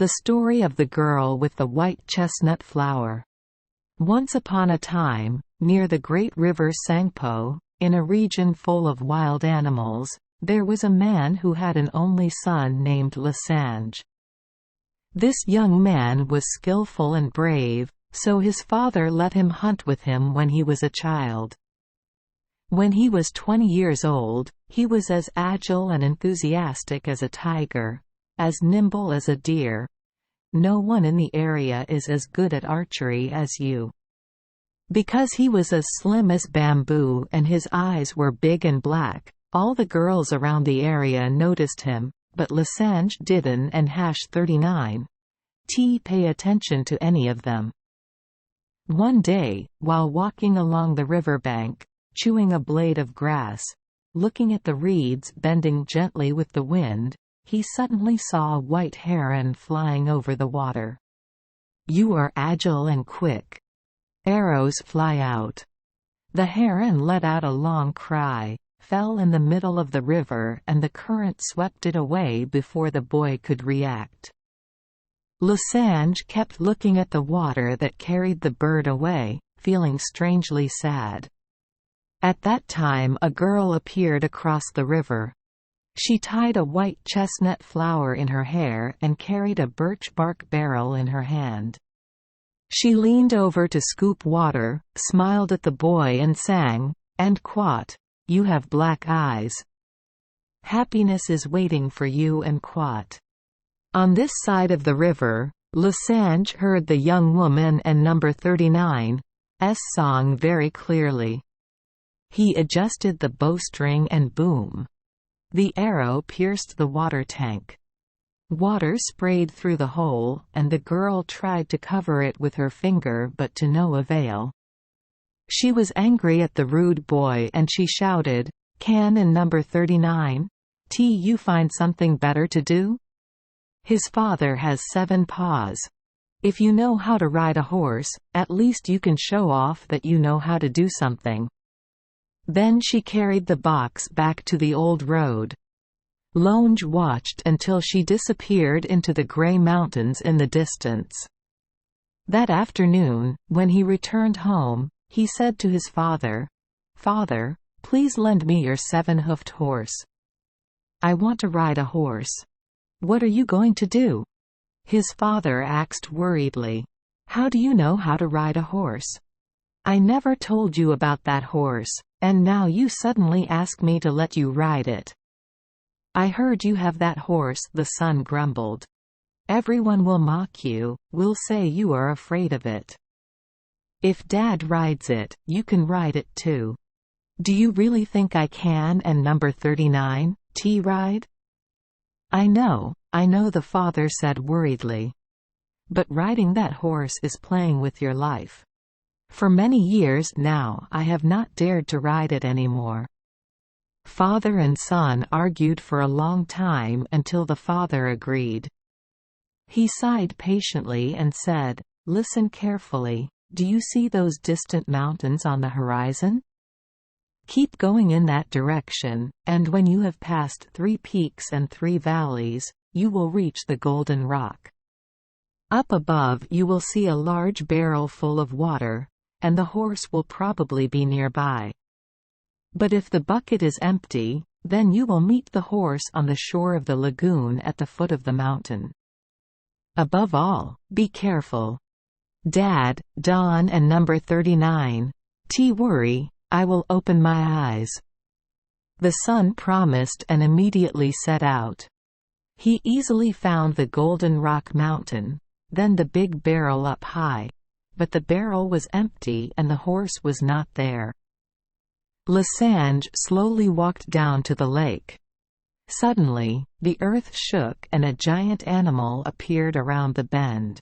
The story of the girl with the white chestnut flower. Once upon a time, near the great river Sangpo, in a region full of wild animals, there was a man who had an only son named Lisange. This young man was skillful and brave, so his father let him hunt with him when he was a child. When he was 20 years old, he was as agile and enthusiastic as a tiger, as nimble as a deer. No one in the area is as good at archery as you. Because he was as slim as bamboo and his eyes were big and black, all the girls around the area noticed him, but Lisange didn't and #39 pay attention to any of them. One day, while walking along the riverbank, chewing a blade of grass, looking at the reeds bending gently with the wind, he suddenly saw a white heron flying over the water. "You are agile and quick. Arrows fly out." The heron let out a long cry, fell in the middle of the river, and the current swept it away before the boy could react. Lisange kept looking at the water that carried the bird away, feeling strangely sad. At that time a girl appeared across the river. She tied a white chestnut flower in her hair and carried a birch bark barrel in her hand. She leaned over to scoop water, smiled at the boy and sang, "And quat, you have black eyes. Happiness is waiting for you and quat." On this side of the river, Lisange heard the young woman and number 39's song very clearly. He adjusted the bowstring and boom. The arrow pierced the water tank. Water sprayed through the hole, and the girl tried to cover it with her finger but to no avail. She was angry at the rude boy and she shouted, "Can and number 39 you find something better to do? His father has 7 paws. If you know how to ride a horse, at least you can show off that you know how to do something." Then she carried the box back to the old road. Lisange watched until she disappeared into the grey mountains in the distance. That afternoon, when he returned home, he said to his father, "Father, please lend me your 7-hoofed horse. I want to ride a horse." "What are you going to do?" his father asked worriedly. "How do you know how to ride a horse? I never told you about that horse, and now you suddenly ask me to let you ride it." "I heard you have that horse," the son grumbled. "Everyone will mock you, will say you are afraid of it. If Dad rides it, you can ride it too. Do you really think I can and number 39 ride?" I know," the father said worriedly. "But riding that horse is playing with your life. For many years now I have not dared to ride it anymore." Father and son argued for a long time until the father agreed. He sighed patiently and said, "Listen carefully. Do you see those distant mountains on the horizon? Keep going in that direction, and when you have passed 3 peaks and 3 valleys, you will reach the Golden Rock. Up above you will see a large barrel full of water, and the horse will probably be nearby. But if the bucket is empty, then you will meet the horse on the shore of the lagoon at the foot of the mountain. Above all, be careful. Dad, Don and number 39 worry, I will open my eyes." The son promised and immediately set out. He easily found the Golden Rock Mountain, then the big barrel up high. But the barrel was empty and the horse was not there. Lisange slowly walked down to the lake. Suddenly, the earth shook and a giant animal appeared around the bend.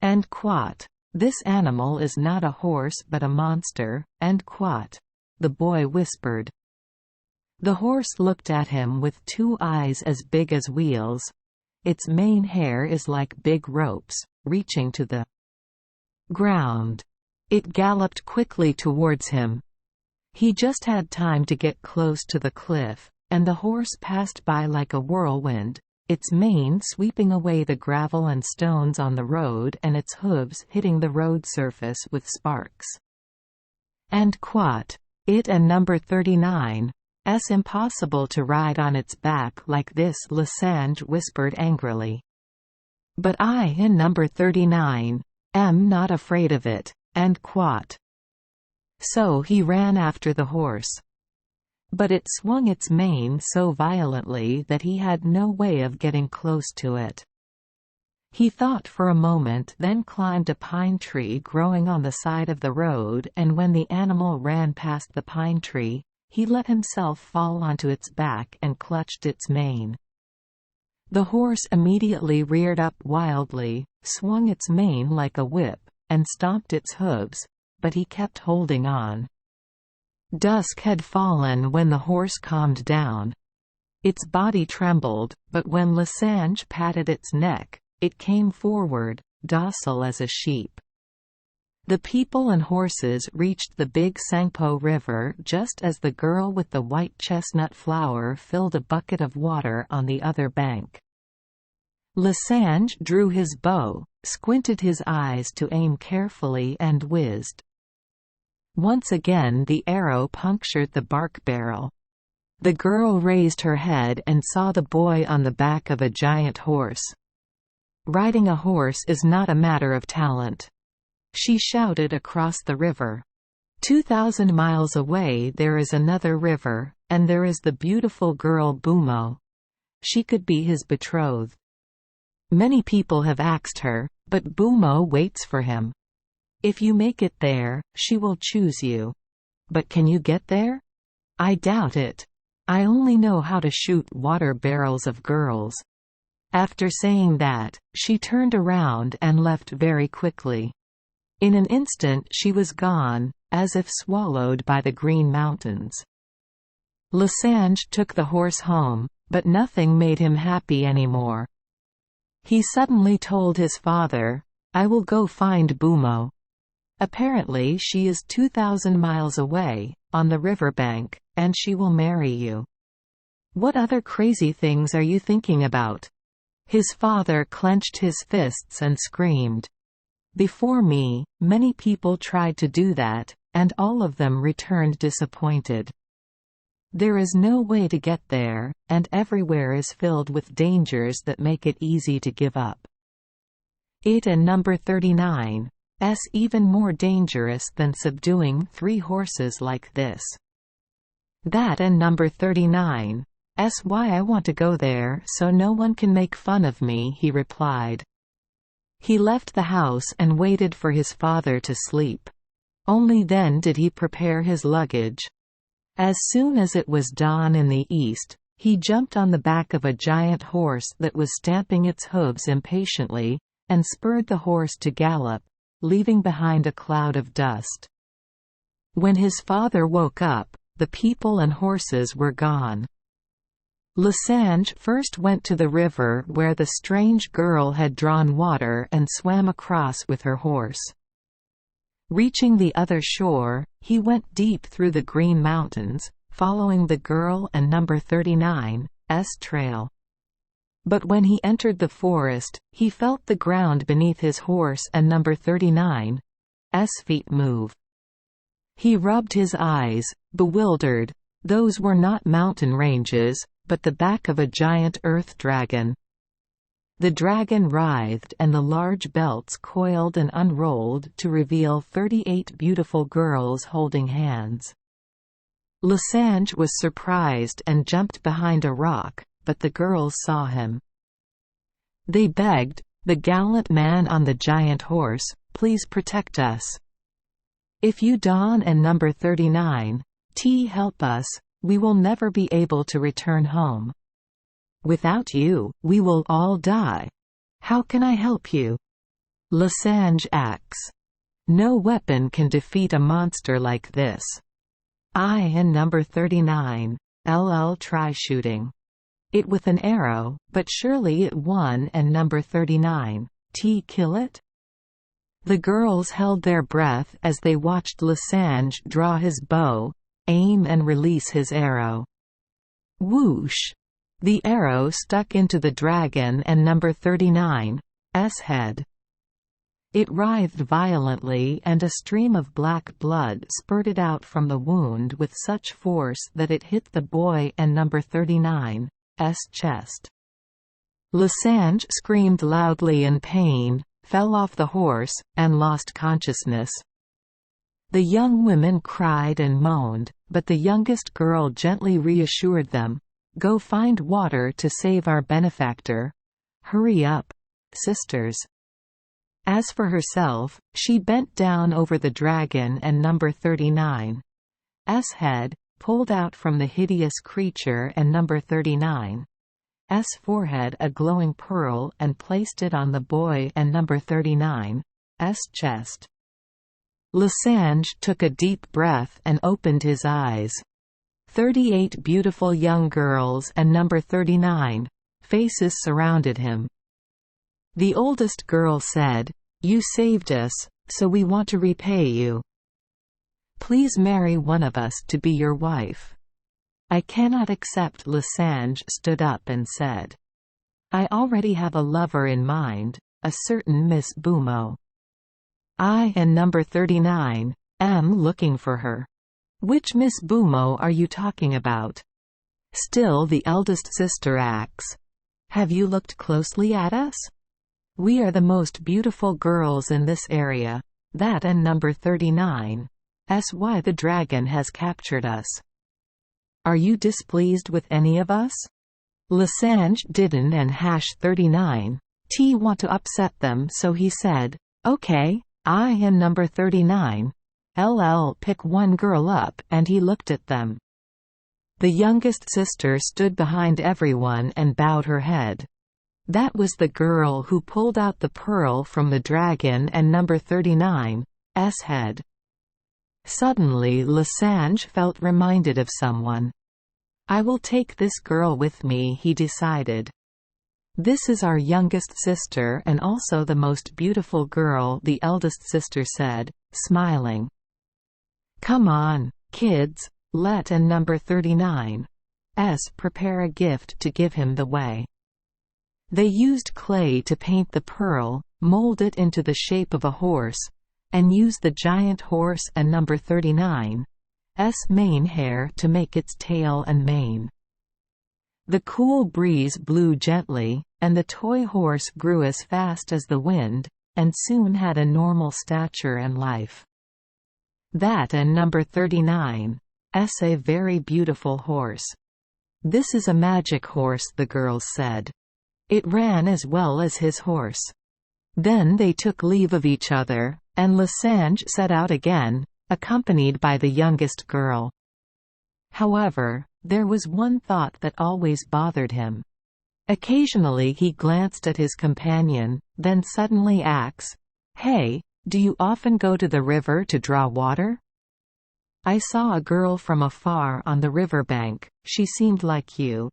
"And quat, this animal is not a horse but a monster, and quat," the boy whispered. The horse looked at him with 2 eyes as big as wheels. Its mane hair is like big ropes, reaching to the ground. It galloped quickly towards him. He just had time to get close to the cliff, and the horse passed by like a whirlwind. its mane sweeping away the gravel and stones on the road and its hooves hitting the road surface with sparks. And quat, it and number 39. Impossible to ride on its back like this, Lessange whispered angrily. But I and number 39 am not afraid of it, and quat. So he ran after the horse. But it swung its mane so violently that he had no way of getting close to it. He thought for a moment, then climbed a pine tree growing on the side of the road, and when the animal ran past the pine tree, he let himself fall onto its back and clutched its mane. The horse immediately reared up wildly, swung its mane like a whip, and stomped its hooves, but he kept holding on. Dusk had fallen when the horse calmed down. Its body trembled, but when Lessange patted its neck, it came forward, docile as a sheep. The people and horses reached the big Sangpo River just as the girl with the white chestnut flower filled a bucket of water on the other bank. Lessange drew his bow, squinted his eyes to aim carefully and whizzed. Once again the arrow punctured the bark barrel. The girl raised her head and saw the boy on the back of a giant horse. Riding a horse is not a matter of talent. She shouted across the river. 2,000 miles away there is another river, and there is the beautiful girl Bumo. She could be his betrothed. Many people have asked her, but Bumo waits for him. If you make it there, she will choose you. But can you get there? I doubt it. I only know how to shoot water barrels of girls. After saying that, she turned around and left very quickly. In an instant she was gone, as if swallowed by the green mountains. Lessange took the horse home, but nothing made him happy anymore. He suddenly told his father, "I will go find Bumo. Apparently she is 2,000 miles away, on the riverbank, and she will marry you." "What other crazy things are you thinking about?" His father clenched his fists and screamed. "Before me, many people tried to do that, and all of them returned disappointed. There is no way to get there, and everywhere is filled with dangers that make it easy to give up. It and number 39 is even more dangerous than subduing 3 horses like this. That and number 39 is why I want to go there so no one can make fun of me," he replied. He left the house and waited for his father to sleep. Only then did he prepare his luggage. As soon as it was dawn in the east, he jumped on the back of a giant horse that was stamping its hooves impatiently, and spurred the horse to gallop, leaving behind a cloud of dust. When his father woke up, the people and horses were gone. Lessange first went to the river where the strange girl had drawn water and swam across with her horse. Reaching the other shore, he went deep through the Green Mountains, following the girl and number 39's trail. But when he entered the forest, he felt the ground beneath his horse and number 39's feet move. He rubbed his eyes, bewildered. Those were not mountain ranges, but the back of a giant earth dragon. The dragon writhed and the large belts coiled and unrolled to reveal 38 beautiful girls holding hands. Lessange was surprised and jumped behind a rock, but the girls saw him. They begged, "The gallant man on the giant horse, please protect us. If you Don and number 39 help us, we will never be able to return home. Without you, we will all die. How can I help you?" Lessange acts. "No weapon can defeat a monster like this. I and number 39 try shooting it with an arrow, but surely it won and number 39 kill it?" The girls held their breath as they watched Lessange draw his bow, aim and release his arrow. Whoosh! The arrow stuck into the dragon and number 39's head. It writhed violently and a stream of black blood spurted out from the wound with such force that it hit the boy and number 39's chest. Lessange screamed loudly in pain, fell off the horse, and lost consciousness. The young women cried and moaned, but the youngest girl gently reassured them, "Go find water to save our benefactor. Hurry up, sisters." As for herself, she bent down over the dragon and number 39's head, pulled out from the hideous creature and number 39's forehead a glowing pearl and placed it on the boy and number 39's chest. Lessange took a deep breath and opened his eyes. 38 beautiful young girls and number 39's faces surrounded him. The oldest girl said, "You saved us, so we want to repay you. Please marry one of us to be your wife." "I cannot accept." Lessange stood up and said. "I already have a lover in mind, a certain Miss Bumo. I and number 39's am looking for her." "Which Miss Bumo are you talking about?" Still the eldest sister asks. "Have you looked closely at us? We are the most beautiful girls in this area. That and number 39's why the dragon has captured us. Are you displeased with any of us?" Lessange didn't and #39's want to upset them, so he said, "Okay, I and number 39's pick one girl up," and he looked at them. The youngest sister stood behind everyone and bowed her head. That was the girl who pulled out the pearl from the dragon and number 39's head. Suddenly Lessange felt reminded of someone. "I will take this girl with me," he decided. "This is our youngest sister and also the most beautiful girl," the eldest sister said, smiling. "Come on, kids, let and number 39's prepare a gift to give him the way." They used clay to paint the pearl, mold it into the shape of a horse, and use the giant horse and number 39's mane hair to make its tail and mane. The cool breeze blew gently, and the toy horse grew as fast as the wind, and soon had a normal stature and life. That and number 39's a very beautiful horse. "This is a magic horse," the girls said. "It ran as well as his horse." Then they took leave of each other, and Lessange set out again, accompanied by the youngest girl. However, there was one thought that always bothered him. Occasionally he glanced at his companion, then suddenly asked, "Hey, do you often go to the river to draw water? I saw a girl from afar on the riverbank, she seemed like you."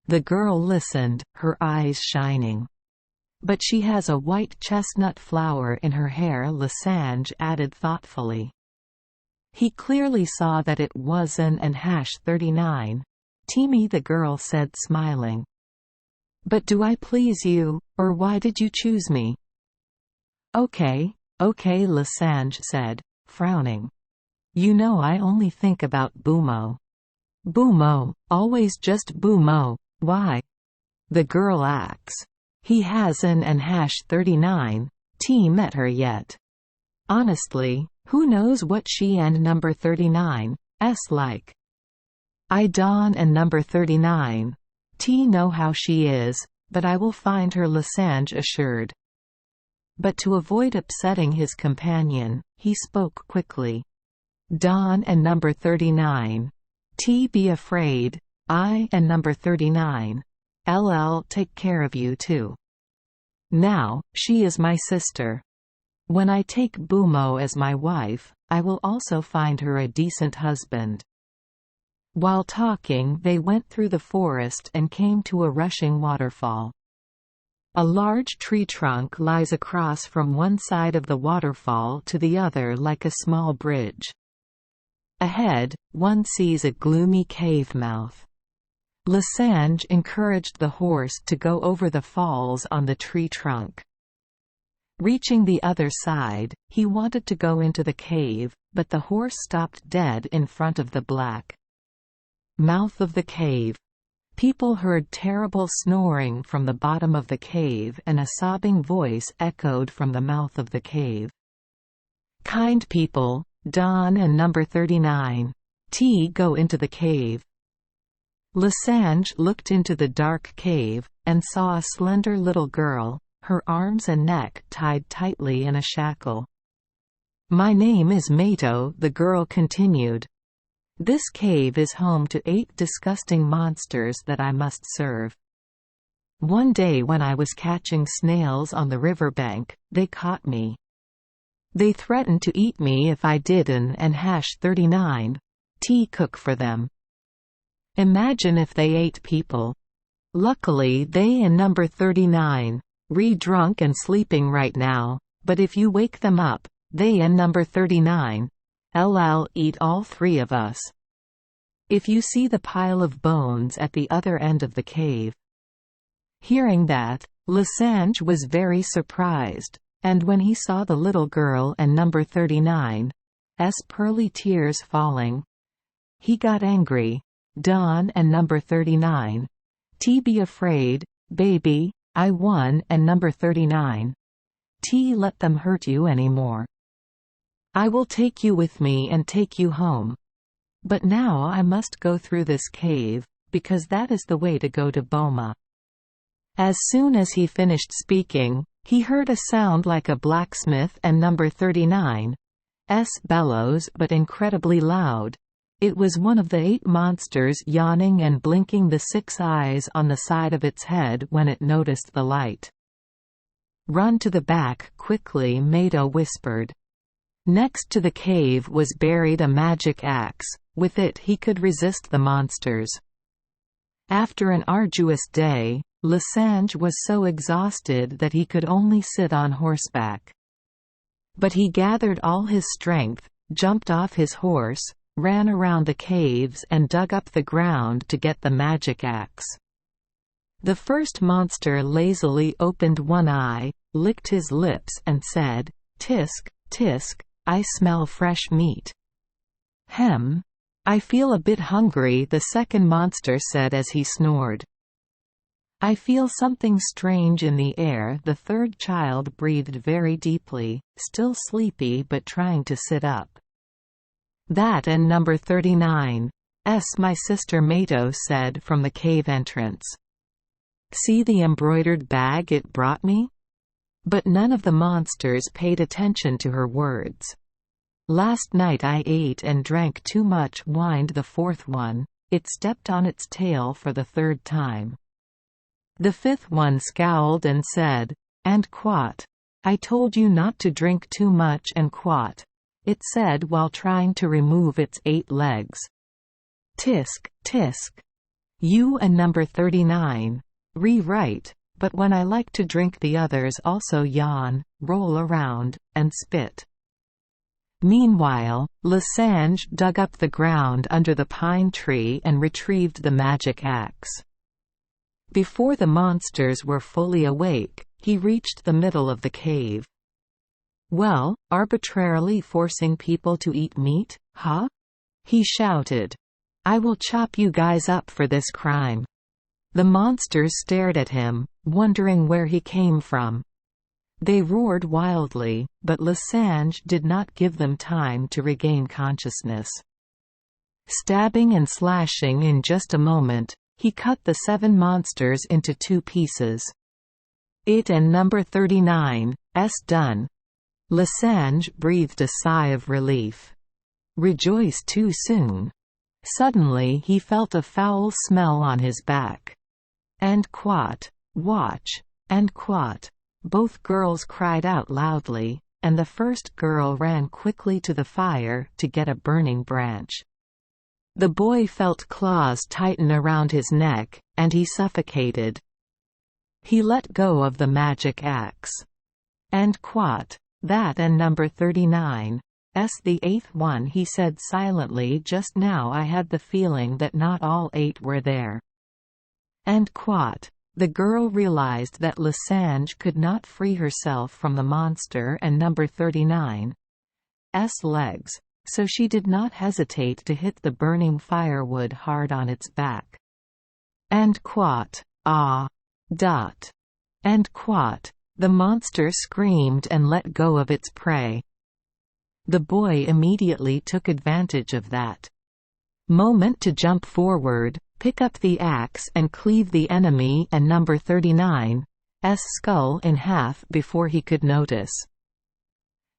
The girl listened, her eyes shining. "But she has a white chestnut flower in her hair," Lessange added thoughtfully. He clearly saw that it was an and #39's. "Teamy," the girl said smiling. "But do I please you, or why did you choose me?" Okay, Lessange said, frowning. "You know I only think about Bumo." "Bumo, always just Bumo, why?" The girl asks. "He has an and #39's met her yet. Honestly, who knows what she and number 39's like. I Don and number 39's know how she is, but I will find her," Lessange assured. But to avoid upsetting his companion, he spoke quickly. "Don and number 39's be afraid, I and number 39's take care of you too. Now, she is my sister. When I take Bumo as my wife, I will also find her a decent husband." While talking, they went through the forest and came to a rushing waterfall. A large tree trunk lies across from one side of the waterfall to the other like a small bridge. Ahead, one sees a gloomy cave mouth. Lessange encouraged the horse to go over the falls on the tree trunk. Reaching the other side, he wanted to go into the cave, but the horse stopped dead in front of the black mouth of the cave. People heard terrible snoring from the bottom of the cave, and a sobbing voice echoed from the mouth of the cave. "Kind people, Don and number 39. Go into the cave." Lessange looked into the dark cave, and saw a slender little girl, her arms and neck tied tightly in a shackle. "My name is Mato," the girl continued. "This cave is home to 8 disgusting monsters that I must serve. One day when I was catching snails on the riverbank, they caught me. They threatened to eat me if I didn't and hash 39 cook for them. Imagine if they ate people. Luckily they and number 39 drunk and sleeping right now, but if you wake them up, they and number 39 I'll eat all 3 of us. If you see the pile of bones at the other end of the cave." Hearing that, Lessange was very surprised, and when he saw the little girl and number 39's pearly tears falling, he got angry. "Don and number 39, be afraid, baby, I won, and number 39, let them hurt you anymore. I will take you with me and take you home. But now I must go through this cave, because that is the way to go to Boma." As soon as he finished speaking, he heard a sound like a blacksmith and number 39's bellows, but incredibly loud. It was one of the 8 monsters yawning and blinking the 6 eyes on the side of its head when it noticed the light. "Run to the back quickly," Mato whispered. Next to the cave was buried a magic axe. With it he could resist the monsters. After an arduous day, Lessange was so exhausted that he could only sit on horseback. But he gathered all his strength, jumped off his horse, ran around the caves and dug up the ground to get the magic axe. The first monster lazily opened one eye, licked his lips and said, "Tisk, tisk, I smell fresh meat." "Hem. I feel a bit hungry," the second monster said as he snored. "I feel something strange in the air," the third child breathed very deeply, still sleepy but trying to sit up. "That and number 39's, my sister," Mato said from the cave entrance. "See the embroidered bag it brought me?" But none of the monsters paid attention to her words. "Last night I ate and drank too much," whined the fourth one. It stepped on its tail for the 3rd time. The 5th one scowled and said, "And quat. I told you not to drink too much and quat," it said while trying to remove its 8 legs. "Tisk, tisk. You and number 39 right, but when I like to drink the others also yawn, roll around, and spit." Meanwhile, Lessange dug up the ground under the pine tree and retrieved the magic axe. Before the monsters were fully awake, he reached the middle of the cave. "Well, arbitrarily forcing people to eat meat, huh?" he shouted. "I will chop you guys up for this crime." The monsters stared at him, wondering where he came from. They roared wildly, but Lessange did not give them time to regain consciousness. Stabbing and slashing in just a moment, he cut the 7 monsters into 2 pieces. "It and number 39's done." Lessange breathed a sigh of relief. Rejoice too soon. Suddenly he felt a foul smell on his back. "And quat. Watch. And quat." Both girls cried out loudly, and the first girl ran quickly to the fire to get a burning branch. The boy felt claws tighten around his neck, and he suffocated. He let go of the magic axe. "And quat. That and number 39's the 8th one," he said silently. "Just now I had the feeling that not all 8 were there. And quat. The girl realized that Lessange could not free herself from the monster and number 39's legs, so she did not hesitate to hit the burning firewood hard on its back. And quat. Ah! Dot. And quat. The monster screamed and let go of its prey. The boy immediately took advantage of that moment to jump forward, pick up the axe and cleave the enemy and number 39's skull in half before he could notice.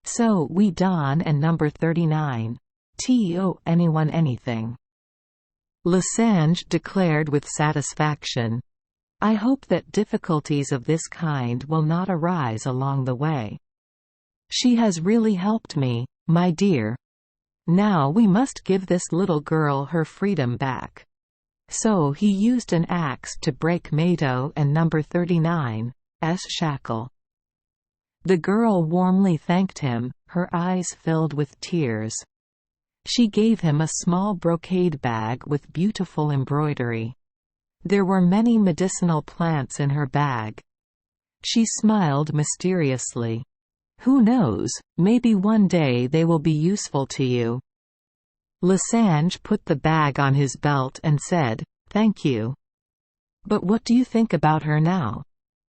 So we Don and number 39's anyone anything. Lessange declared with satisfaction. I hope that difficulties of this kind will not arise along the way. She has really helped me, my dear. Now we must give this little girl her freedom back. So he used an axe to break Mato and number 39's shackle. The girl warmly thanked him, her eyes filled with tears. She gave him a small brocade bag with beautiful embroidery. There were many medicinal plants in her bag. She smiled mysteriously. Who knows, maybe one day they will be useful to you. Lessange put the bag on his belt and said, Thank you. But what do you think about her now?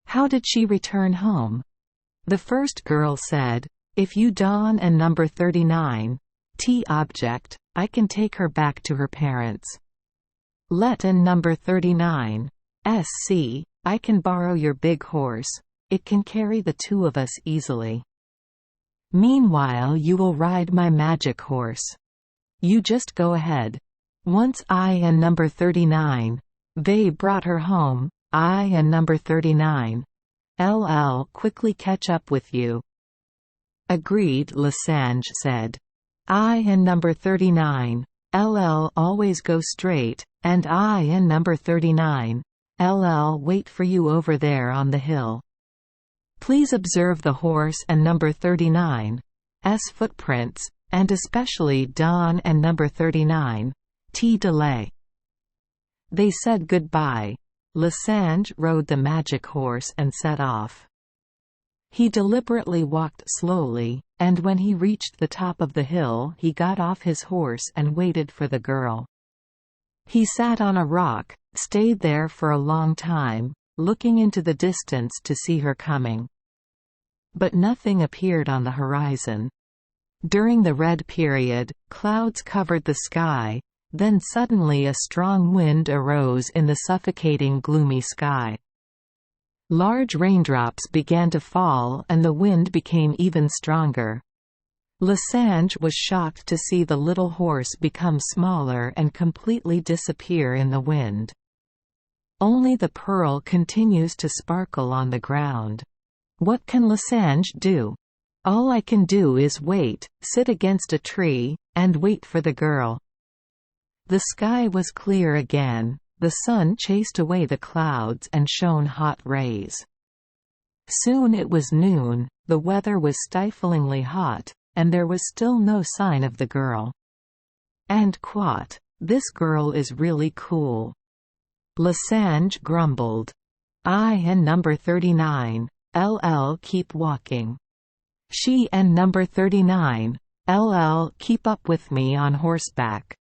How did she return home? The first girl said, If you Don and number 39's object, I can take her back to her parents. Let and number 39's see, I can borrow your big horse. It can carry the two of us easily. Meanwhile you will ride my magic horse. You just go ahead. Once I and number 39's they brought her home, I and number 39's quickly catch up with you. Agreed, Lessange said. I and number 39's always go straight, and I and number 39's wait for you over there on the hill. Please observe the horse and number 39's footprints, and especially Don and number 39's delay. They said goodbye. Lessange rode the magic horse and set off. He deliberately walked slowly, and when he reached the top of the hill he got off his horse and waited for the girl. He sat on a rock, stayed there for a long time, looking into the distance to see her coming. But nothing appeared on the horizon. During the red period, clouds covered the sky, then suddenly a strong wind arose in the suffocating gloomy sky. Large raindrops began to fall and the wind became even stronger. Lessange was shocked to see the little horse become smaller and completely disappear in the wind. Only the pearl continues to sparkle on the ground. What can Lessange do? All I can do is wait, sit against a tree, and wait for the girl. The sky was clear again. The sun chased away the clouds and shone hot rays. Soon it was noon, the weather was stiflingly hot, and there was still no sign of the girl. And quat, this girl is really cool. Lessange grumbled. I and number 39's keep walking. She and number 39's keep up with me on horseback.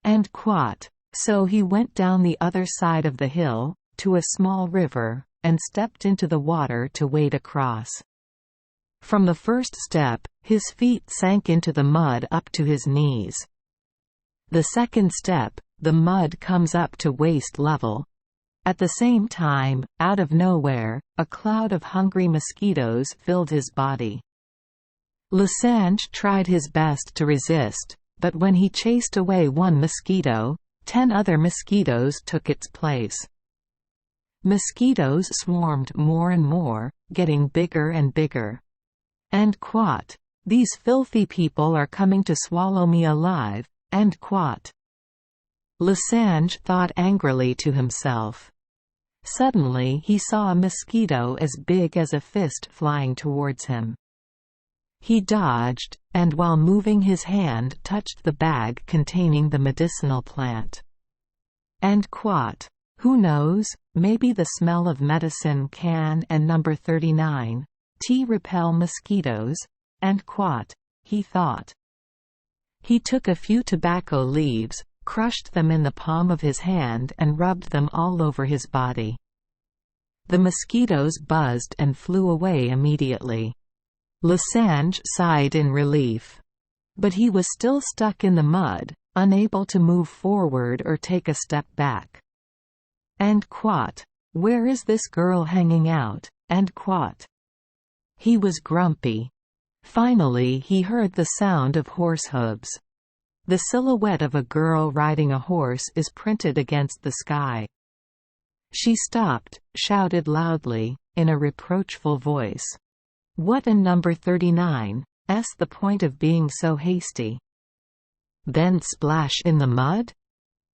And quat. So he went down the other side of the hill, to a small river, and stepped into the water to wade across. From the first step, his feet sank into the mud up to his knees. The second step, the mud comes up to waist level. At the same time, out of nowhere, a cloud of hungry mosquitoes filled his body. Lessange tried his best to resist, but when he chased away one mosquito, 10 other mosquitoes took its place. Mosquitoes swarmed more and more, getting bigger and bigger. And quat. These filthy people are coming to swallow me alive, and quat. Lessange thought angrily to himself. Suddenly he saw a mosquito as big as a fist flying towards him. He dodged, and while moving his hand touched the bag containing the medicinal plant. And quat. Who knows, maybe the smell of medicine can and number 39 T repel mosquitoes, and quat, he thought. He took a few tobacco leaves, crushed them in the palm of his hand and rubbed them all over his body. The mosquitoes buzzed and flew away immediately. Lessange sighed in relief. But he was still stuck in the mud, unable to move forward or take a step back. And quat, where is this girl hanging out, and quat? He was grumpy. Finally he heard the sound of horse hooves. The silhouette of a girl riding a horse is printed against the sky. She stopped, shouted loudly, in a reproachful voice. What in number 39's the point of being so hasty? Then splash in the mud?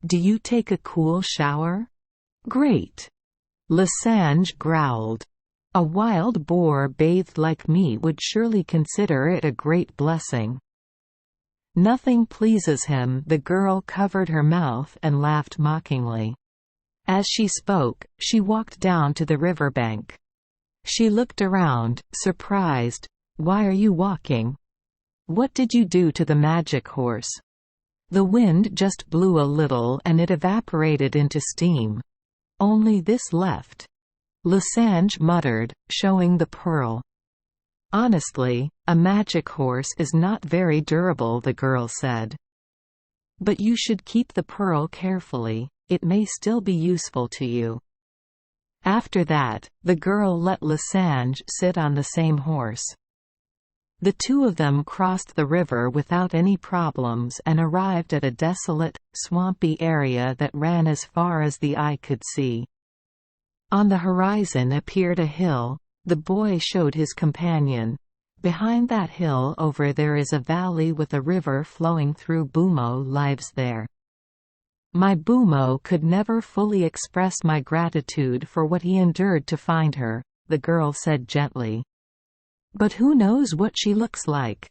Do you take a cool shower? Great! Lessange growled. A wild boar bathed like me would surely consider it a great blessing. Nothing pleases him. The girl covered her mouth and laughed mockingly. As she spoke, she walked down to the riverbank. She looked around, surprised. Why are you walking? What did you do to the magic horse? The wind just blew a little and it evaporated into steam. Only this left. Lessange muttered, showing the pearl. Honestly, a magic horse is not very durable, the girl said. But you should keep the pearl carefully, it may still be useful to you. After that, the girl let Lessange sit on the same horse. The two of them crossed the river without any problems and arrived at a desolate, swampy area that ran as far as the eye could see. On the horizon appeared a hill. The boy showed his companion. Behind that hill over there is a valley with a river flowing through. Bumo lives there. My Bumo could never fully express my gratitude for what he endured to find her, the girl said gently. But who knows what she looks like?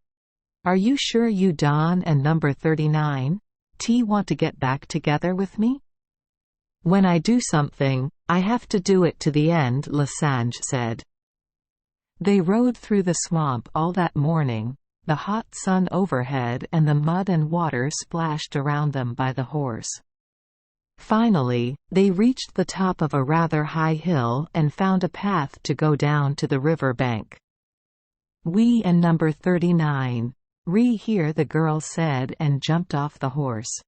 Are you sure you Don and number 39 T want to get back together with me? When I do something, I have to do it to the end, Lessange said. They rode through the swamp all that morning, the hot sun overhead and the mud and water splashed around them by the horse. Finally, they reached the top of a rather high hill and found a path to go down to the river bank. We and number 39 here, the girl said and jumped off the horse.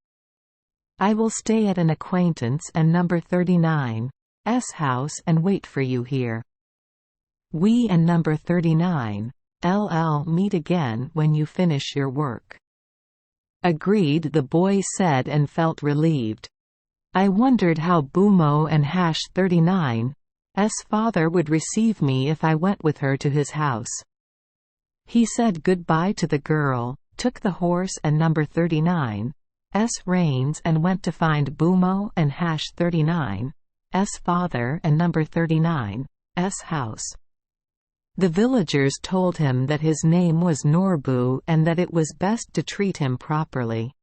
I will stay at an acquaintance and number 39's house and wait for you here. We and number 39 meet again when you finish your work. Agreed, the boy said and felt relieved. I wondered how Bumo and #39's father would receive me if I went with her to his house. He said goodbye to the girl, took the horse and number 39's reins and went to find Bumo and #39's father and number 39's house. The villagers told him that his name was Norbu and that it was best to treat him properly.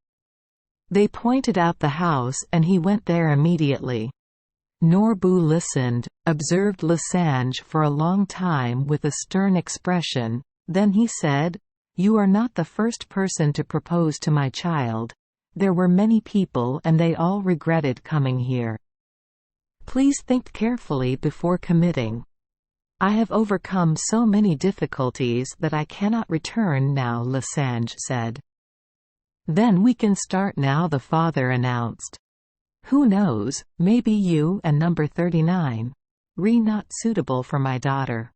They pointed out the house and he went there immediately. Norbu listened, observed Lessange for a long time with a stern expression, then he said, "You are not the first person to propose to my child. There were many people and they all regretted coming here. Please think carefully before committing. I have overcome so many difficulties that I cannot return now," Lessange said. Then we can start now, the father announced. Who knows, maybe you and number 39 not suitable for my daughter.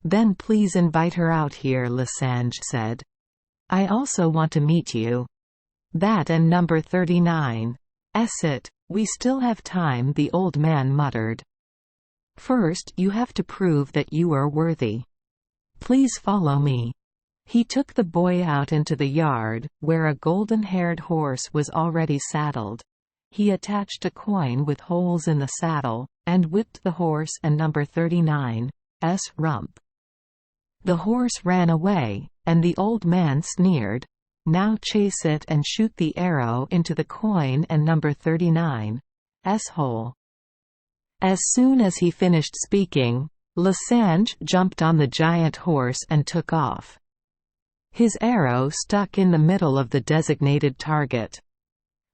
Then please invite her out here, Lessange said. I also want to meet you. That and number 39 it. We still have time, the old man muttered. First you have to prove that you are worthy. Please follow me. He took the boy out into the yard, where a golden-haired horse was already saddled. He attached a coin with holes in the saddle, and whipped the horse and number 39's rump. The horse ran away, and the old man sneered, "Now chase it and shoot the arrow into the coin and number 39's hole." As soon as he finished speaking, Lessange jumped on the giant horse and took off. His arrow stuck in the middle of the designated target.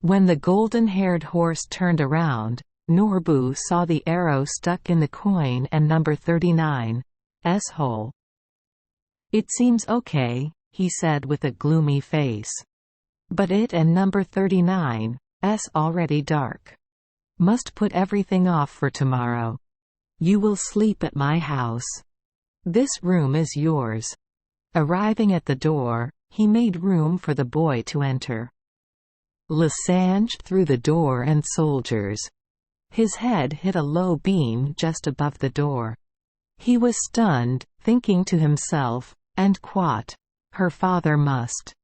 When the golden-haired horse turned around, Norbu saw the arrow stuck in the coin and number 39's hole. "It seems okay," he said with a gloomy face. "But it and number 39's already dark. Must put everything off for tomorrow. You will sleep at my house. This room is yours." Arriving at the door, he made room for the boy to enter. Lessange through the door and soldiers. His head hit a low beam just above the door. He was stunned, thinking to himself, "And Quat, her father must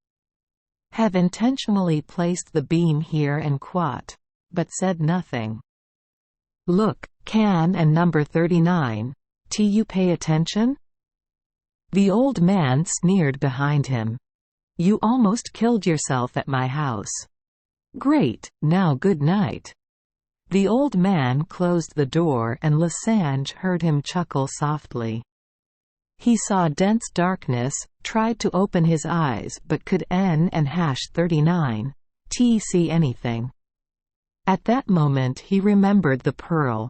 have intentionally placed the beam here and Quat," but said nothing. "Look, Can and number 39, you pay attention?" The old man sneered behind him. "You almost killed yourself at my house. Great, now good night." The old man closed the door and Lessange heard him chuckle softly. He saw dense darkness, tried to open his eyes but could N and #39 see anything. At that moment he remembered the pearl.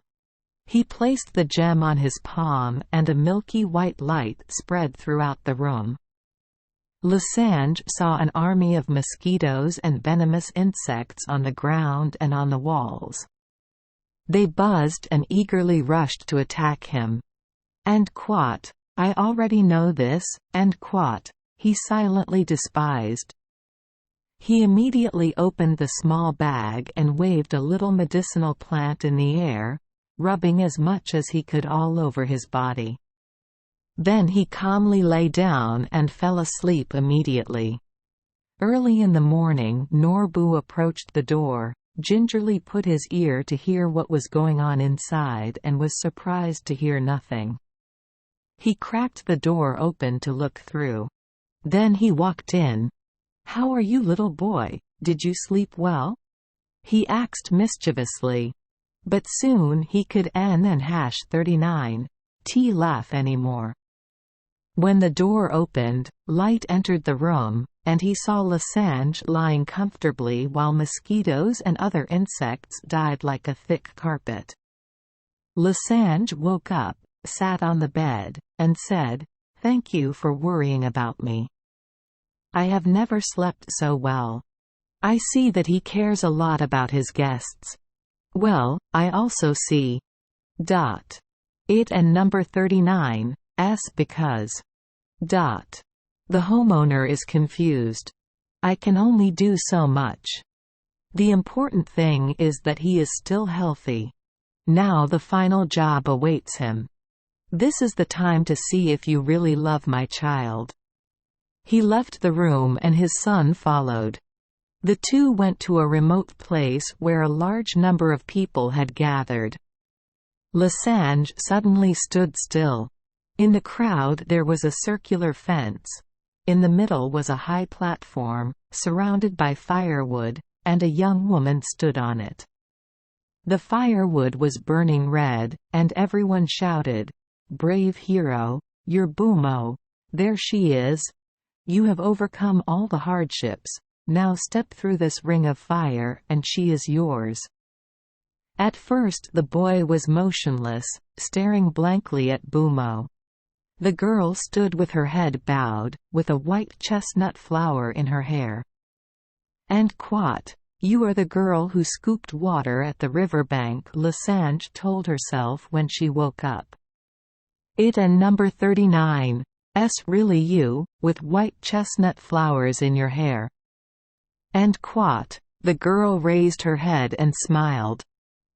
He placed the gem on his palm and a milky white light spread throughout the room. Lessange saw an army of mosquitoes and venomous insects on the ground and on the walls. They buzzed and eagerly rushed to attack him. "And Quat, I already know this, and Quat," he silently despised. He immediately opened the small bag and waved a little medicinal plant in the air, rubbing as much as he could all over his body. Then he calmly lay down and fell asleep immediately. Early in the morning Norbu approached the door, gingerly put his ear to hear what was going on inside and was surprised to hear nothing. He cracked the door open to look through. Then he walked in. "How are you, little boy? Did you sleep well?" he asked mischievously. But soon he could N and #39 laugh anymore. When the door opened, light entered the room, and he saw Lessange lying comfortably while mosquitoes and other insects died like a thick carpet. Lessange woke up, sat on the bed, and said, "Thank you for worrying about me. I have never slept so well. I see that he cares a lot about his guests. Well, I also see it and number 39's because the homeowner is confused. I can only do so much. The important thing is that he is still healthy. Now the final job awaits him. This is the time to see if you really love my child." He left the room and his son followed. The two went to a remote place where a large number of people had gathered. Lessange suddenly stood still. In the crowd there was a circular fence. In the middle was a high platform, surrounded by firewood, and a young woman stood on it. The firewood was burning red, and everyone shouted, "Brave hero, you're Bumo. There she is. You have overcome all the hardships. Now step through this ring of fire and she is yours." At first the boy was motionless, staring blankly at Bumo. The girl stood with her head bowed, with a white chestnut flower in her hair. "And Quat, you are the girl who scooped water at the riverbank," Lessange told herself when she woke up. "It and number 39's really you, with white chestnut flowers in your hair." "And Quat," the girl raised her head and smiled.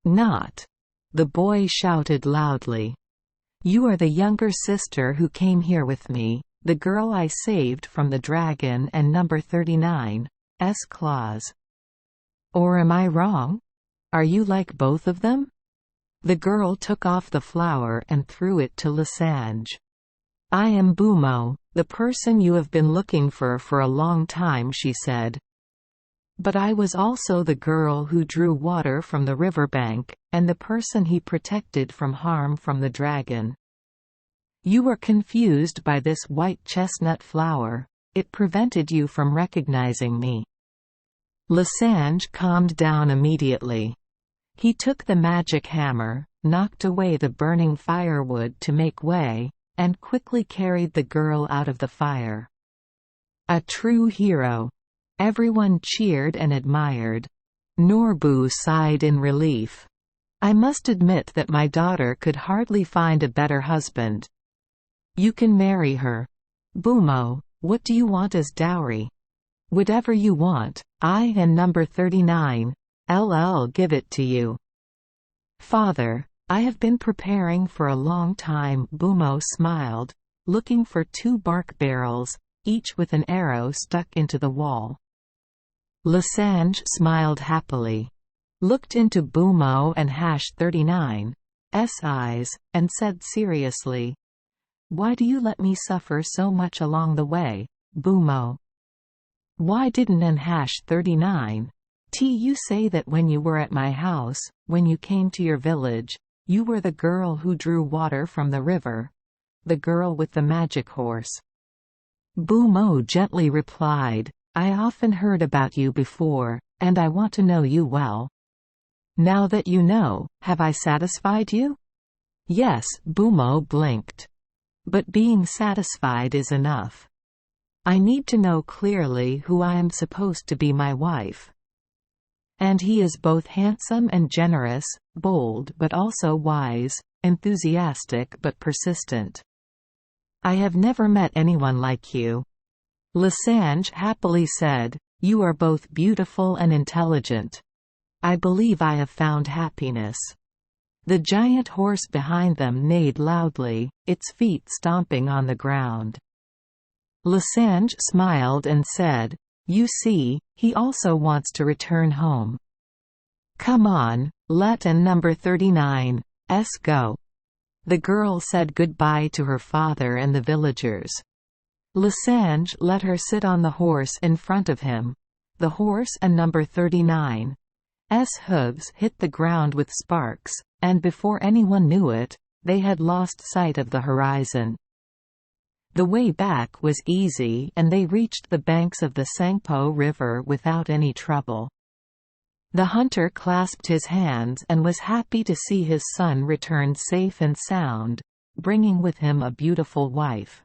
"Not," the boy shouted loudly. "You are the younger sister who came here with me, the girl I saved from the dragon and number 39's claws. Or am I wrong? Are you like both of them?" The girl took off the flower and threw it to Lessange. "I am Bumo, the person you have been looking for a long time," she said. But I was also the girl who drew water from the riverbank, and the person he protected from harm from the dragon. You were confused by this white chestnut flower. It prevented you from recognizing me." Lessange calmed down immediately. He took the magic hammer, knocked away the burning firewood to make way, and quickly carried the girl out of the fire. A true hero. Everyone cheered and admired. Norbu sighed in relief. "I must admit that my daughter could hardly find a better husband. You can marry her. Bumo, what do you want as dowry?" "Whatever you want, I and number 39. I'll give it to you." "Father, I have been preparing for a long time." Bumo smiled, looking for 2 bark barrels, each with an arrow stuck into the wall. Lessange smiled happily, looked into Bumo and #39's eyes, and said seriously, "Why do you let me suffer so much along the way, Bumo? Why didn't an #39 you say that when you were at my house, when you came to your village, you were the girl who drew water from the river? The girl with the magic horse?" Bumo gently replied, "I often heard about you before, and I want to know you well. Now that you know, have I satisfied you?" "Yes." Bumo blinked. "But being satisfied is enough. I need to know clearly who I am supposed to be my wife. And he is both handsome and generous, bold but also wise, enthusiastic but persistent. I have never met anyone like you." Lessange happily said, "You are both beautiful and intelligent. I believe I have found happiness." The giant horse behind them neighed loudly, its feet stomping on the ground. Lessange smiled and said, "You see, he also wants to return home. Come on, let and number 39's go." The girl said goodbye to her father and the villagers. Lessange let her sit on the horse in front of him. The horse and number 39's hooves hit the ground with sparks, and before anyone knew it, they had lost sight of the horizon. The way back was easy and they reached the banks of the Sangpo River without any trouble. The hunter clasped his hands and was happy to see his son return safe and sound, bringing with him a beautiful wife.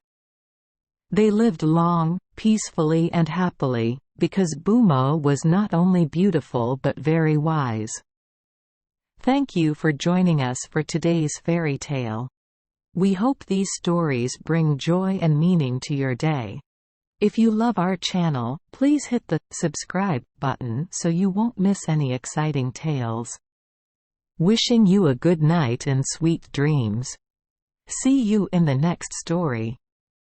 They lived long, peacefully and happily, because Bumo was not only beautiful but very wise. Thank you for joining us for today's fairy tale. We hope these stories bring joy and meaning to your day. If you love our channel, please hit the subscribe button so you won't miss any exciting tales. Wishing you a good night and sweet dreams. See you in the next story.